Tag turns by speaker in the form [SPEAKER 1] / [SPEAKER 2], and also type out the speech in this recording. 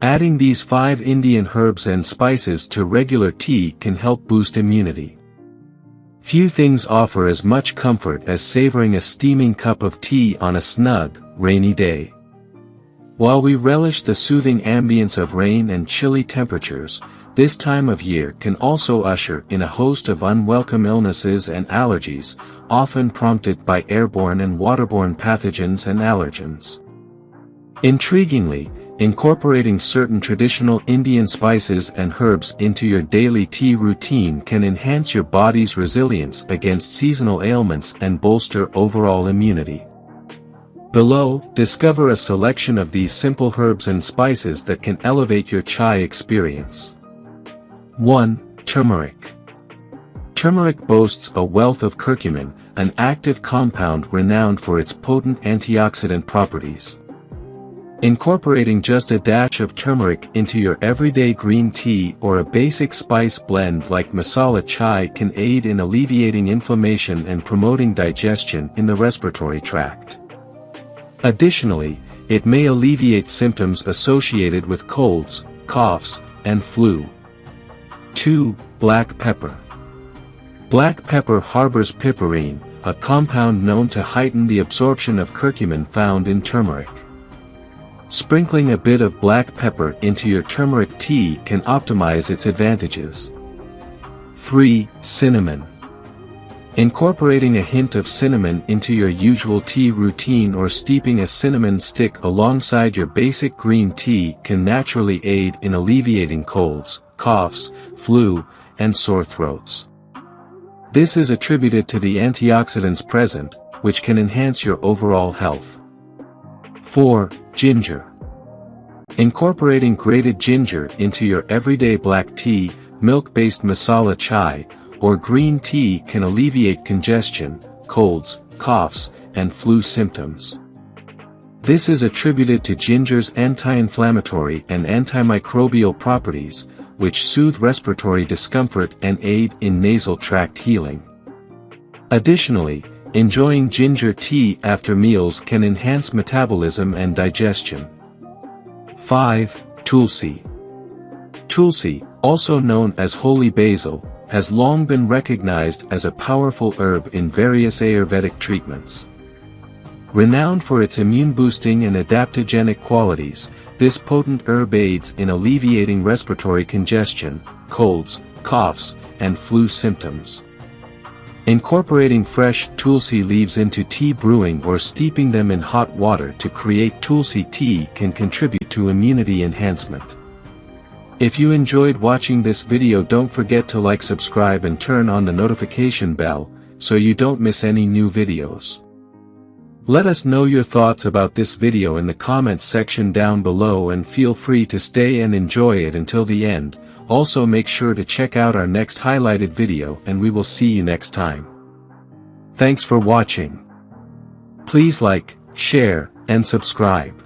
[SPEAKER 1] Adding these 5 Indian herbs and spices to regular tea can help boost immunity. Few things offer as much comfort as savoring a steaming cup of tea on a snug, rainy day. While we relish the soothing ambience of rain and chilly temperatures, this time of year can also usher in a host of unwelcome illnesses and allergies, often prompted by airborne and waterborne pathogens and allergens. Intriguingly, incorporating certain traditional Indian spices and herbs into your daily tea routine can enhance your body's resilience against seasonal ailments and bolster overall immunity. Below, discover a selection of these simple herbs and spices that can elevate your chai experience. 1. Turmeric. Turmeric boasts a wealth of curcumin, an active compound renowned for its potent antioxidant properties. Incorporating just a dash of turmeric into your everyday green tea or a basic spice blend like masala chai can aid in alleviating inflammation and promoting digestion in the respiratory tract. Additionally, it may alleviate symptoms associated with colds, coughs, and flu. 2. Black pepper. Black pepper harbors piperine, a compound known to heighten the absorption of curcumin found in turmeric. Sprinkling a bit of black pepper into your turmeric tea can optimize its advantages. 3. Cinnamon. Incorporating a hint of cinnamon into your usual tea routine or steeping a cinnamon stick alongside your basic green tea can naturally aid in alleviating colds, coughs, flu, and sore throats. This is attributed to the antioxidants present, which can enhance your overall health. 4. Ginger. Incorporating grated ginger into your everyday black tea, milk-based masala chai, or green tea can alleviate congestion, colds, coughs, and flu symptoms. This is attributed to ginger's anti-inflammatory and antimicrobial properties, which soothe respiratory discomfort and aid in nasal tract healing. Additionally, enjoying ginger tea after meals can enhance metabolism and digestion. 5. Tulsi. Tulsi, also known as holy basil, has long been recognized as a powerful herb in various Ayurvedic treatments. Renowned for its immune-boosting and adaptogenic qualities, this potent herb aids in alleviating respiratory congestion, colds, coughs, and flu symptoms. Incorporating fresh tulsi leaves into tea brewing or steeping them in hot water to create tulsi tea can contribute to immunity enhancement. If you enjoyed watching this video, don't forget to like, subscribe and turn on the notification bell, so you don't miss any new videos. Let us know your thoughts about this video in the comments section down below and feel free to stay and enjoy it until the end. Also make sure to check out our next highlighted video and we will see you next time. Thanks for watching. Please like, share, and subscribe.